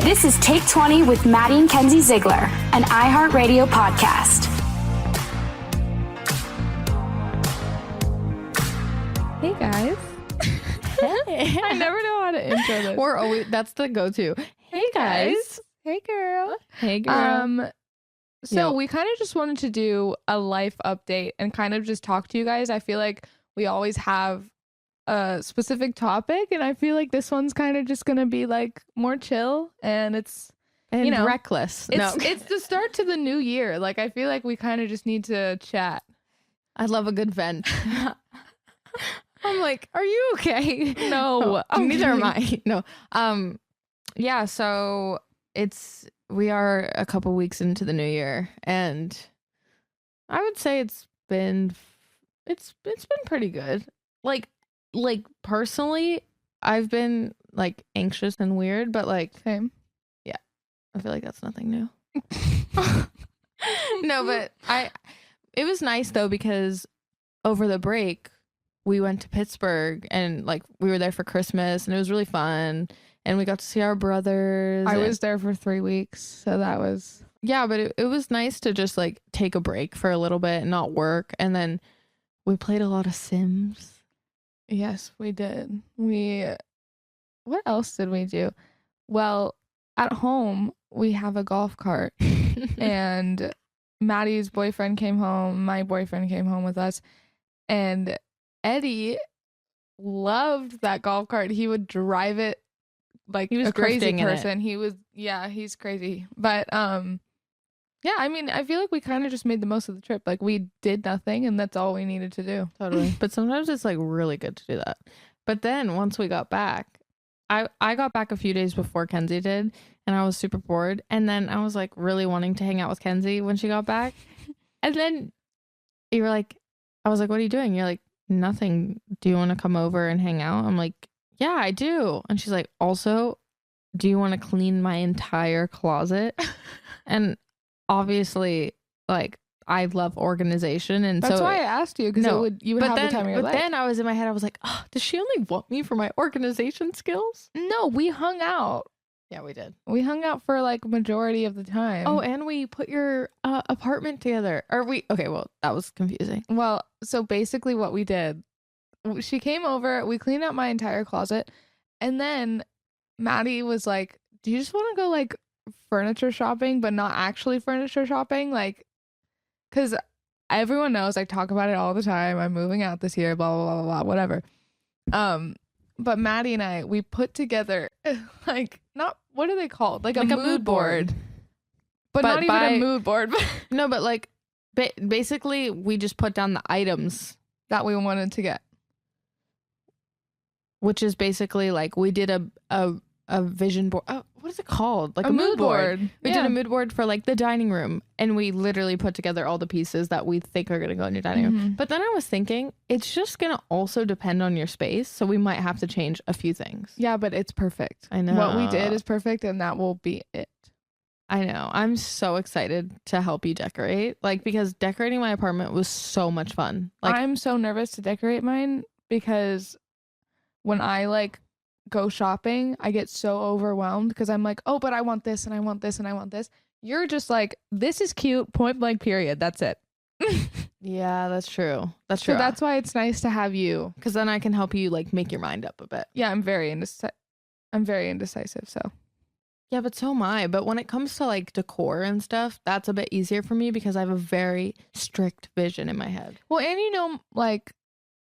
This is Take 20 with Maddie and Kenzie Ziegler, an iHeartRadio podcast. Hey guys. Hey. I never know how to intro this. We're always, that's the go-to. Hey guys. Hey girl. Hey girl. So we kind of just wanted to do a life update and kind of just talk to you guys. I feel like we always have a specific topic, and I feel like this one's kind of just gonna be like more chill, and it's reckless. It's the start to the new year. Like I feel like we kind of just need to chat. I love a good vent. I'm like, are you okay? No, neither am I. No. Yeah, so we are a couple weeks into the new year, and I would say it's been pretty good. Like personally, I've been like anxious and weird, but like same. Yeah. I feel like that's nothing new. No, but it was nice though, because over the break we went to Pittsburgh, and like we were there for Christmas, and it was really fun, and we got to see our brothers. I was there for 3 weeks, so that was but it was nice to just like take a break for a little bit and not work. And then we played a lot of Sims. Yes, we did. What else did we do? Well, at home we have a golf cart and Maddie's boyfriend came home, my boyfriend came home with us, and Eddie loved that golf cart. He would drive it like he was a crazy drifting in person. He's crazy. But yeah, I mean, I feel like we kind of just made the most of the trip. Like we did nothing, and that's all we needed to do. Totally. But sometimes it's like really good to do that. But then once we got back, I got back a few days before Kenzie did, and I was super bored. And then I was like really wanting to hang out with Kenzie when she got back. And then you were like, I was like, what are you doing? You're like, nothing. Do you want to come over and hang out? I'm like, yeah, I do. And she's like, also, do you want to clean my entire closet? And obviously, like, I love organization, and That's so why I asked you, because you would have the time of your life. But then I was in my head, I was like, oh, does she only want me for my organization skills? No, we hung out. Yeah, we did. We hung out for like majority of the time. Oh, and we put your apartment together. Okay, well, that was confusing. Well, so basically what we did, she came over, we cleaned out my entire closet, and then Maddie was like, do you just want to go like furniture shopping, but not actually furniture shopping? Like, because everyone knows I talk about it all the time. I'm moving out this year, blah, blah, blah, blah, blah, whatever. But Maddie and I, we put together like, not, what are they called? Like a mood board. But not even a mood board. No, but like basically we just put down the items that we wanted to get. Which is basically like we did a vision board. Oh, what is it called? Like a mood board. We did a mood board for like the dining room, and we literally put together all the pieces that we think are going to go in your dining room. But then I was thinking, it's just going to also depend on your space, so we might have to change a few things. Yeah, but it's perfect. I know. What we did is perfect, and that will be it. I know. I'm so excited to help you decorate, like, because decorating my apartment was so much fun. Like, I'm so nervous to decorate mine, because when I like go shopping, I get so overwhelmed, because I'm like, oh, but I want this and I want this and I want this. You're just like, this is cute, point blank, period. That's it. Yeah, that's true. That's true. So that's why it's nice to have you, because then I can help you like make your mind up a bit. Yeah, I'm very indecisive. So yeah, but so am I. But when it comes to like decor and stuff, that's a bit easier for me, because I have a very strict vision in my head. Well, and like,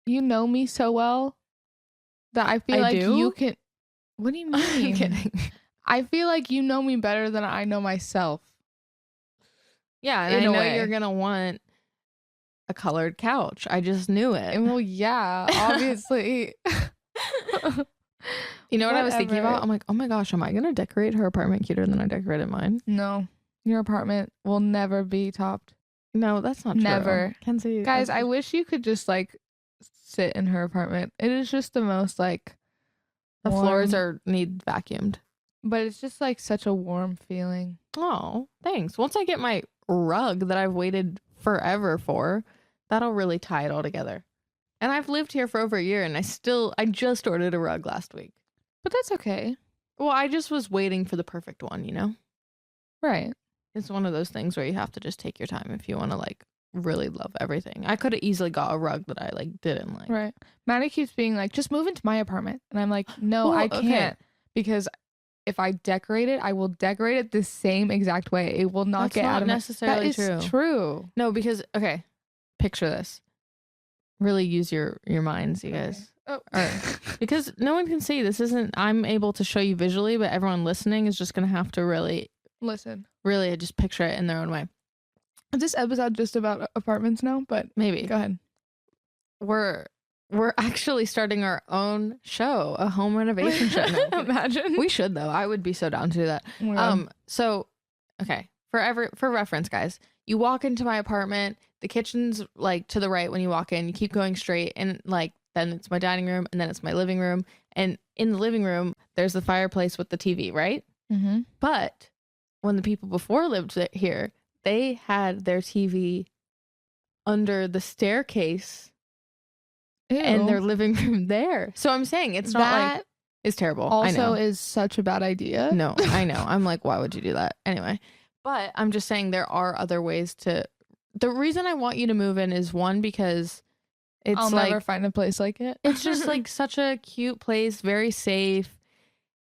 you know me so well that I feel like you can. What do you mean? I'm kidding. I feel like you know me better than I know myself. Yeah, and I know you're gonna want a colored couch. I just knew it. And well, yeah, obviously. You know what I was thinking about? I'm like, oh my gosh, am I gonna decorate her apartment cuter than I decorated mine? No, your apartment will never be topped. No, that's not true. Never. Kenzie, guys, I wish you could just like sit in her apartment. It is just the most like the floors need vacuumed, but it's just like such a warm feeling. Oh, thanks. Once I get my rug that I've waited forever for, that'll really tie it all together. And I've lived here for over a year, and I just ordered a rug last week. But that's okay. Well, I just was waiting for the perfect one, you know? Right. It's one of those things where you have to just take your time if you want to like really love everything. I could have easily got a rug that I like didn't like. Right. Maddie keeps being like, just move into my apartment. And I'm like, no, Well, I okay. can't. Because if I decorate it, I will decorate it the same exact way. It will not That's get not out of my... necessarily That is true. true. No, because okay, picture this. Really use your minds, you guys. Oh. Alright. Because no one can see. This isn't I'm able to show you visually, but everyone listening is just gonna have to really just picture it in their own way. Is this episode just about apartments now? But Maybe. go ahead. We're actually starting our own show, a home renovation show. No, Imagine. we should though. I would be so down to do that. Oh my God. So okay, for reference, guys, you walk into my apartment, the kitchen's like to the right when you walk in, you keep going straight, and like then it's my dining room, and then it's my living room, and in the living room there's the fireplace with the TV, right? Mm-hmm. But when the people before lived here, they had their TV under the staircase and their living room there. So I'm saying it's not like it's terrible. I know. Also is such a bad idea. No, I know. I'm like, why would you do that? Anyway, but I'm just saying there are other ways to. The reason I want you to move in is one, because it's I'll like never find a place like it. it's just like such a cute place, very safe.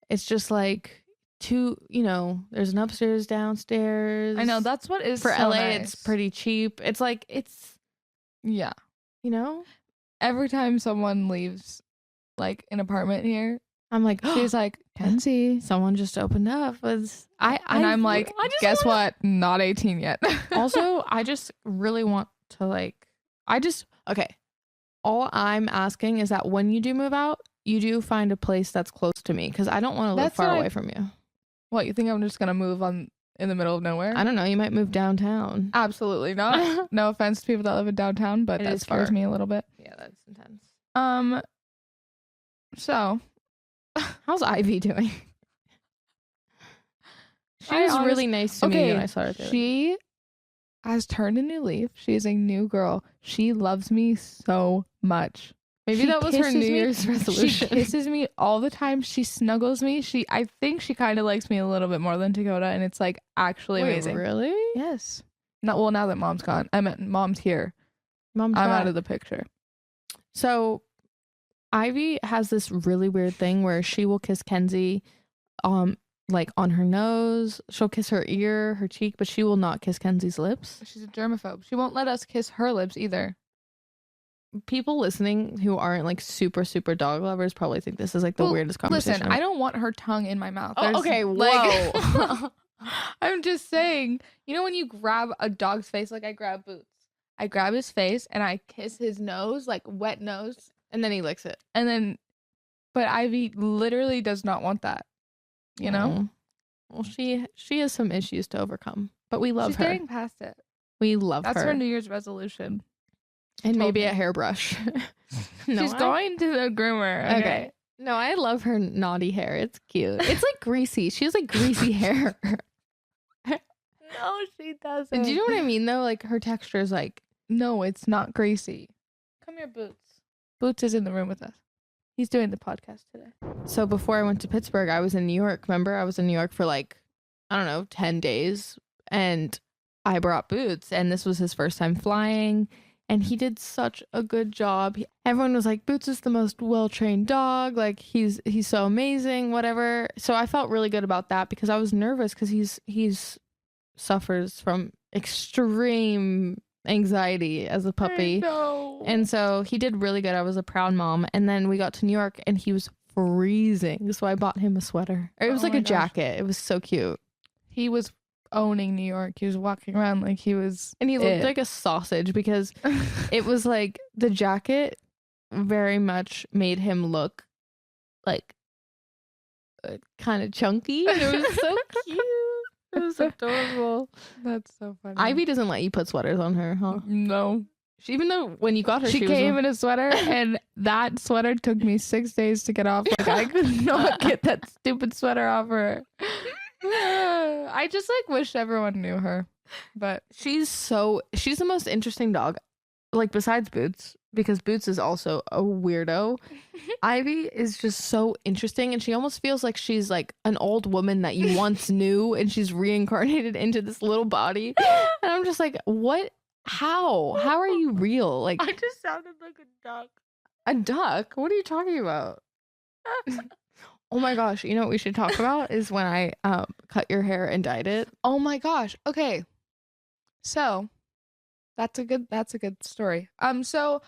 It's just like there's an upstairs, downstairs. I know, that's what is for so LA. nice. It's pretty cheap. It's like Yeah. Every time someone leaves like an apartment here, I'm like, she's like, Kenzie. someone just opened up. I'm like, guess what? Not 18 yet. Also, I just really want to okay. All I'm asking is that when you do move out, you do find a place that's close to me, because I don't want to live That's far what away from you. What, you think I'm just gonna move in the middle of nowhere? I don't know. You might move downtown. Absolutely not. No offense to people that live in downtown, but It that is scares far. me a little bit. Yeah, that's intense. So How's Ivy doing? She was really nice to me when I saw her. She has turned a new leaf. She is a new girl. She loves me so much. Maybe She that was her kisses New me. Year's resolution. She kisses me all the time. She snuggles me. I think she kind of likes me a little bit more than Dakota, and it's like actually Wait, amazing. really? Yes. Now that mom's gone. I meant mom's here. I'm out of the picture. So Ivy has this really weird thing where she will kiss Kenzie like on her nose. She'll kiss her ear, her cheek, but she will not kiss Kenzie's lips. She's a germaphobe. She won't let us kiss her lips either. People listening who aren't like super dog lovers probably think this is like the weirdest conversation. Listen, I don't want her tongue in my mouth. Oh, okay, like, whoa. I'm just saying, when you grab a dog's face, like I grab Boots. I grab his face and I kiss his nose, like wet nose. And then he licks it. But Ivy literally does not want that. Well, she has some issues to overcome, but we love her. She's getting past it. We love her. That's her New Year's resolution. And maybe a hairbrush. She's going to the groomer. Okay. No, I love her naughty hair. It's cute. It's like greasy. She has like greasy hair. No, she doesn't. Do you know what I mean though? Like her texture is like, no, it's not greasy. Come here, Boots. Boots is in the room with us. He's doing the podcast today. So before I went to Pittsburgh, I was in New York. Remember, I was in New York for like, I don't know, 10 days. And I brought Boots, and this was his first time flying. And he did such a good job. Everyone was like, Boots is the most well-trained dog. Like he's so amazing, whatever. So I felt really good about that, because I was nervous because he's suffers from extreme anxiety as a puppy. And so he did really good. I was a proud mom. And then we got to New York and he was freezing. So I bought him a sweater. Or it was like a jacket. It was so cute. He was owning New York. He was walking around like he was. And he looked like a sausage, because it was like the jacket very much made him look like kind of chunky. And it was so cute. It was adorable. That's so funny. Ivy doesn't let you put sweaters on her, huh? No. Even though when you got her, she came in a sweater, and that sweater took me 6 days to get off. Like I could not get that stupid sweater off her. I just like wish everyone knew her, but she's the most interesting dog. like besides Boots, because Boots is also a weirdo, Ivy is just so interesting, and she almost feels like she's like an old woman that you once knew, and she's reincarnated into this little body. And I'm just like, what? How are you real? Like, I just sounded like a duck. a duck? What are you talking about? Oh my gosh, you know what we should talk about is when I cut your hair and dyed it. Oh my gosh. Okay. So that's a good story. So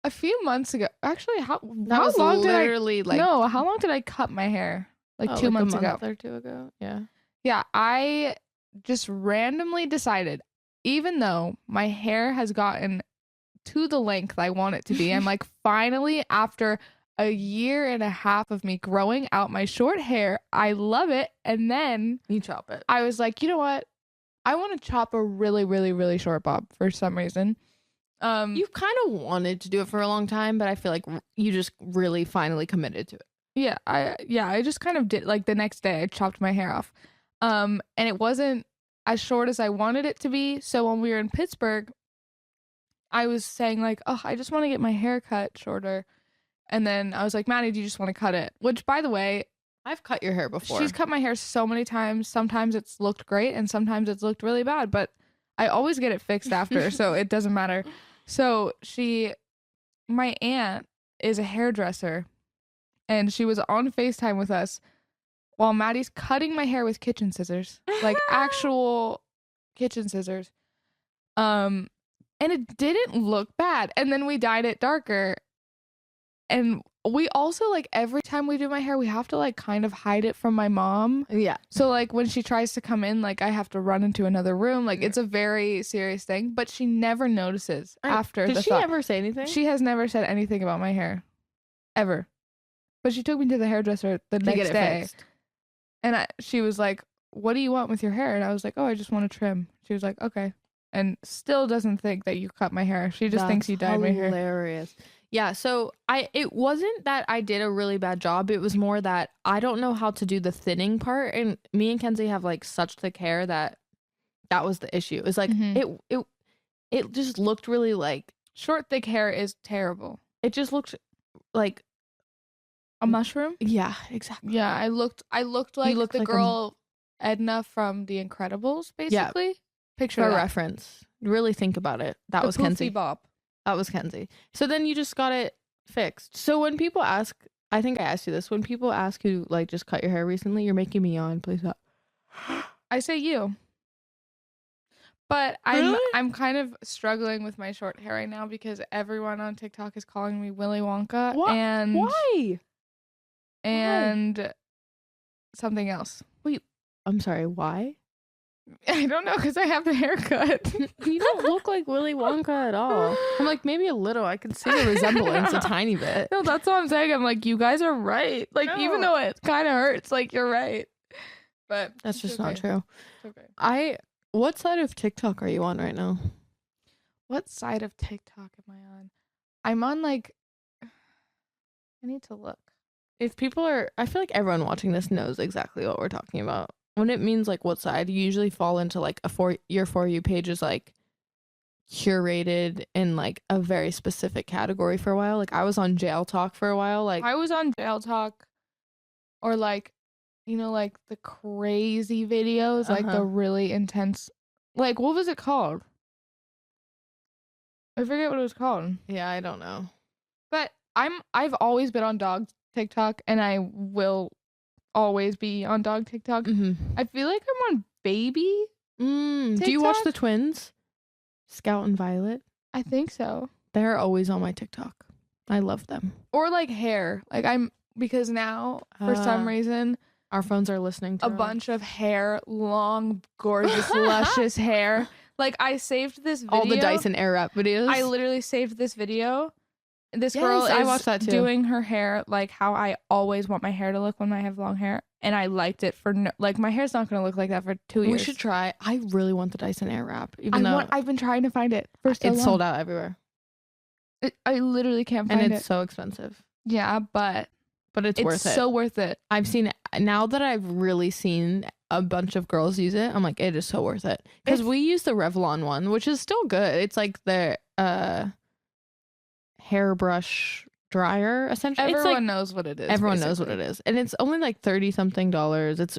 a few months ago, actually, how was long did literally, like, no, how long did I cut my hair? Like 2 months a ago. month or two ago. Yeah. Yeah, I just randomly decided, even though my hair has gotten to the length I want it to be, I'm like, finally, after a year and a half of me growing out my short hair, I love it. And then You chop it. I was like, you know what? I want to chop a really, really, really short bob for some reason. You've kind of wanted to do it for a long time, but I feel like you just really finally committed to it. Yeah, I just kind of did, like, the next day I chopped my hair off. And it wasn't as short as I wanted it to be. So when we were in Pittsburgh, I was saying like, oh, I just want to get my hair cut shorter. And then I was like, Maddie, do you just want to cut it? Which, by the way, I've cut your hair before. she's cut my hair so many times. Sometimes it's looked great and sometimes it's looked really bad, but I always get it fixed after, so it doesn't matter. So my aunt is a hairdresser, and she was on FaceTime with us while Maddie's cutting my hair with kitchen scissors, like actual kitchen scissors. And it didn't look bad. And then we dyed it darker. And we also, like, every time we do my hair, we have to, like, kind of hide it from my mom. Yeah. So, like, when she tries to come in, like, I have to run into another room. Like, it's a very serious thing. But she never notices after the Did she thought. ever say anything? She has never said anything about my hair. Ever. But she took me to the hairdresser the to next get it day. fixed. And she was like, what do you want with your hair? And I was like, oh, I just want to trim. She was like, okay. And still doesn't think that you cut my hair. She just thinks you dyed my hair. Hilarious. Yeah, so it wasn't that I did a really bad job. It was more that I don't know how to do the thinning part, and me and Kenzie have like such thick hair that was the issue. It's like it just looked really like Short, thick hair is terrible. it just looked like A mushroom? yeah, exactly. Yeah, I looked like looked the like girl Edna from The Incredibles, basically. Picture For that. reference, really think about it. That The was poofy Kenzie. Bob. That was Kenzie. So then you just got it fixed. So when people ask, I think I asked you this. When people ask who like just cut your hair recently, you're making me yawn. Please stop. I say you. But Really? I'm kind of struggling with my short hair right now because everyone on TikTok is calling me Willy Wonka What? and Why? and something else. I'm sorry. Why? I don't know because I have the haircut. You don't look like Willy Wonka at all. I'm like, maybe a little. I can see the resemblance a tiny bit. No, that's what I'm saying. I'm like, you guys are right. Like, even though it kind of hurts, like, you're right. But That's it's just not okay. true. It's okay. What side of TikTok are you on right now? What side of TikTok am I on? I'm on, like, I need to look. If people are, I feel like everyone watching this knows exactly what we're talking about. When it means like what side, you usually fall into like your For You page is like curated in like a very specific category for a while. Like I was on Jail Talk for a while. Like I was on Jail Talk or like, you know, like the crazy videos, like the really intense, like what was it called? I forget what it was called. Yeah, I don't know. But I've always been on dog TikTok and I will always be on dog TikTok. I feel like I'm on baby. Do you watch TikTok? the twins? Scout and Violet? I think so. They're always on my TikTok. I love them. Or like hair. Like because now for some reason Our phones are listening to a them. bunch of hair, long, gorgeous, luscious hair. Like I saved this video. All the Dyson Airwrap videos. I literally saved this video. This Yes, girl I is watched that too. doing her hair like how I always want my hair to look when I have long hair. And I liked it for like my hair's not going to look like that for 2 years. We should try. I really want the Dyson Airwrap. Even though I've been trying to find it for so long. it's sold out everywhere. I literally can't find And it. it's so expensive. Yeah, but It's worth it. so worth it. I've seen it. Now that I've really seen a bunch of girls use it, I'm like, it is so worth it. Because we use the Revlon one, which is still good. It's like the hairbrush dryer. Essentially, Everyone knows what it is. Everyone knows what it is, and it's only like $30-something.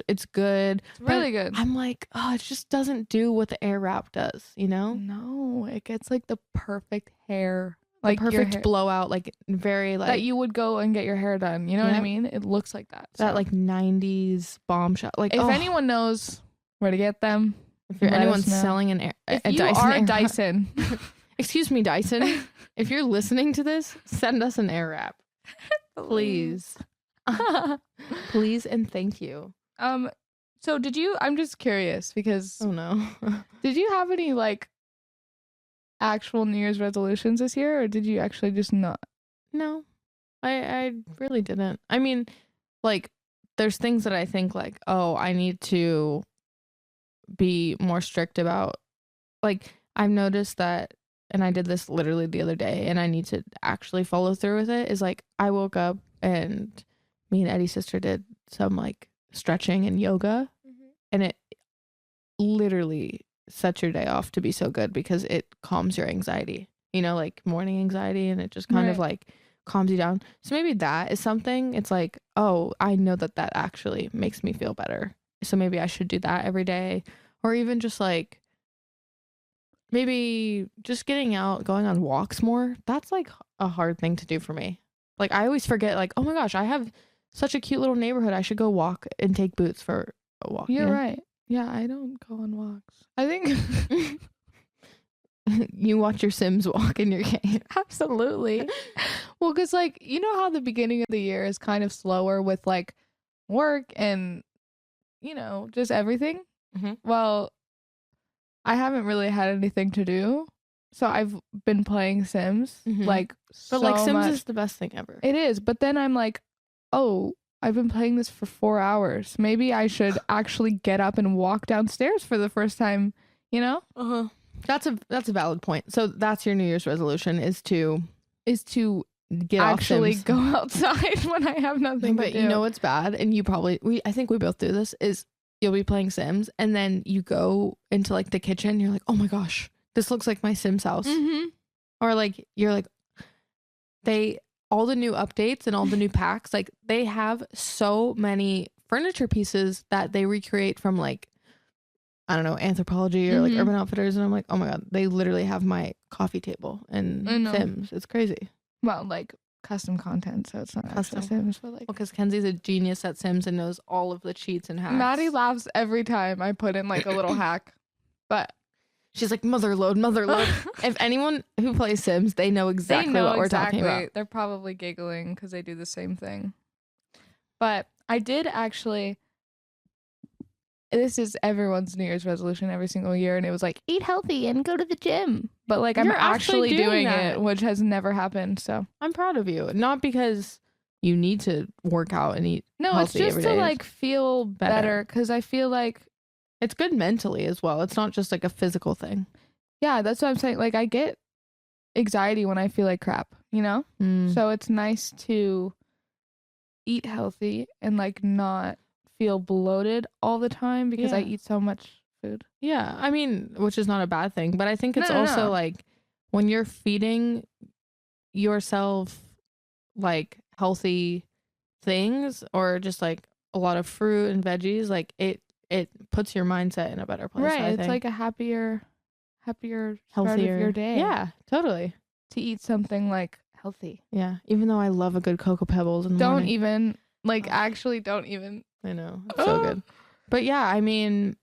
It's good. It's really good. I'm like, oh, it just doesn't do what the air wrap does. No, it gets like the perfect hair, Like like perfect hair, blowout, like very like that you would go and get your hair done. You know what I mean? It looks like that. that So, like 90s bombshell. Like, if anyone knows where to get them, if let anyone's us know. selling if a you Dyson are air wrap- Dyson, excuse me, Dyson, if you're listening to this, send us an air wrap, please. Please and thank you. So did you? I'm just curious because Oh no. did you have any like actual New Year's resolutions this year, or did you actually just not? No, I really didn't. I mean, like, there's things that I think like, oh, I need to be more strict about. Like, I've noticed that, and I did this literally the other day, and I need to actually follow through with it, is like, I woke up and me and Eddie's sister did some like stretching and yoga, and it literally sets your day off to be so good because it calms your anxiety, like morning anxiety, and it just kind of like calms you down. So maybe that is something. It's like, oh, I know that actually makes me feel better. So maybe I should do that every day, or even just like maybe just getting out, going on walks more. That's like a hard thing to do for me. Like, I always forget, like, oh my gosh, I have such a cute little neighborhood. I should go walk and take Boots for a walk. You're right. Yeah, I don't go on walks. I think you watch your Sims walk in your game. absolutely. Well, because like, you know how the beginning of the year is kind of slower with like work and just everything. Well, I haven't really had anything to do, so I've been playing Sims like But so like Sims much. is the best thing ever. It is, but then I'm like, oh, I've been playing this for 4 hours. Maybe I should actually get up and walk downstairs for the first time, That's a valid point. So that's your New Year's resolution is to get actually off Sims. go outside when I have nothing But to do. you know what's bad, and I think we both do this, is you'll be playing Sims and then you go into like the kitchen, you're like, oh my gosh, this looks like my Sims house. Or like you're like, all the new updates and all the new packs, like they have so many furniture pieces that they recreate from like, I don't know, Anthropology or like Urban Outfitters, and I'm like, oh my god, they literally have my coffee table and Sims. It's crazy. Well, like custom content, so it's not Custom. actually Sims, but like. Well, because Kenzie's a genius at Sims and knows all of the cheats and hacks. Maddie laughs every time I put in like a little hack, but she's like, mother load. If anyone who plays Sims, they know exactly what we're talking about. They're probably giggling because they do the same thing. But I did actually. This is everyone's New Year's resolution every single year, and it was like, eat healthy and go to the gym. But like, I'm You're actually doing that. it, which has never happened. So I'm proud of you. Not because you need to work out and eat no, it's healthy just every to day. like feel better because I feel like It's good mentally as well. It's not just like a physical thing. yeah, that's what I'm saying. Like, I get anxiety when I feel like crap, So it's nice to eat healthy and like not feel bloated all the time because I Yeah. eat so much food. Yeah, I mean, which is not a bad thing, but I think it's No. also like when you're feeding yourself like healthy things or just like a lot of fruit and veggies, like it puts your mindset in a better place. Right. I It's think. like a happier start healthier of your day. Yeah, totally. To eat something like healthy. Yeah, even though I love a good Cocoa Pebbles in the Don't morning. even actually don't even. I know. It's so good. But yeah, I mean,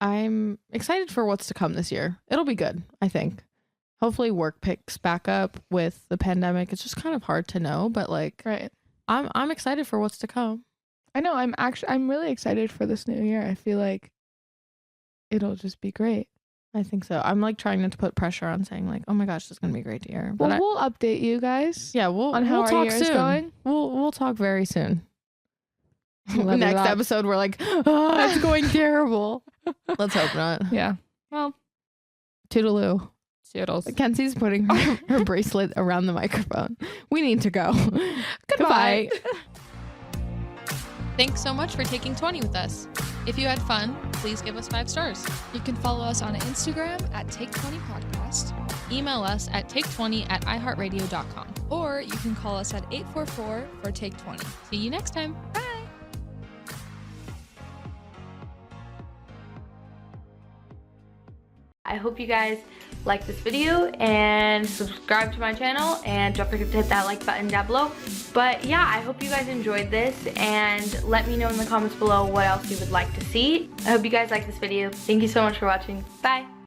I'm excited for what's to come this year. It'll be good, I think. Hopefully work picks back up with the pandemic. It's just kind of hard to know, but like Right. I'm excited for what's to come. I know. I'm really excited for this new year. I feel like it'll just be great. I think so. I'm like trying not to put pressure on saying like, oh my gosh, this is gonna be a great year. But Well, we'll update you guys. yeah, on how we'll our talk year soon. is going. We'll talk very soon. Love Next that. episode, we're like, oh, it's going terrible. Let's hope not. Yeah. Well, Toodaloo. toodles. Kenzie's putting her bracelet around the microphone. We need to go. Goodbye. Thanks so much for taking 20 with us. If you had fun, please give us 5 stars. You can follow us on Instagram at Take20 Podcast email us at take20@iheartradio.com. Or you can call us at 844-4TAKE20. See you next time. Bye. I hope you guys like this video and subscribe to my channel, and don't forget to hit that like button down below. But yeah, I hope you guys enjoyed this, and let me know in the comments below what else you would like to see. I hope you guys like this video. Thank you so much for watching. Bye.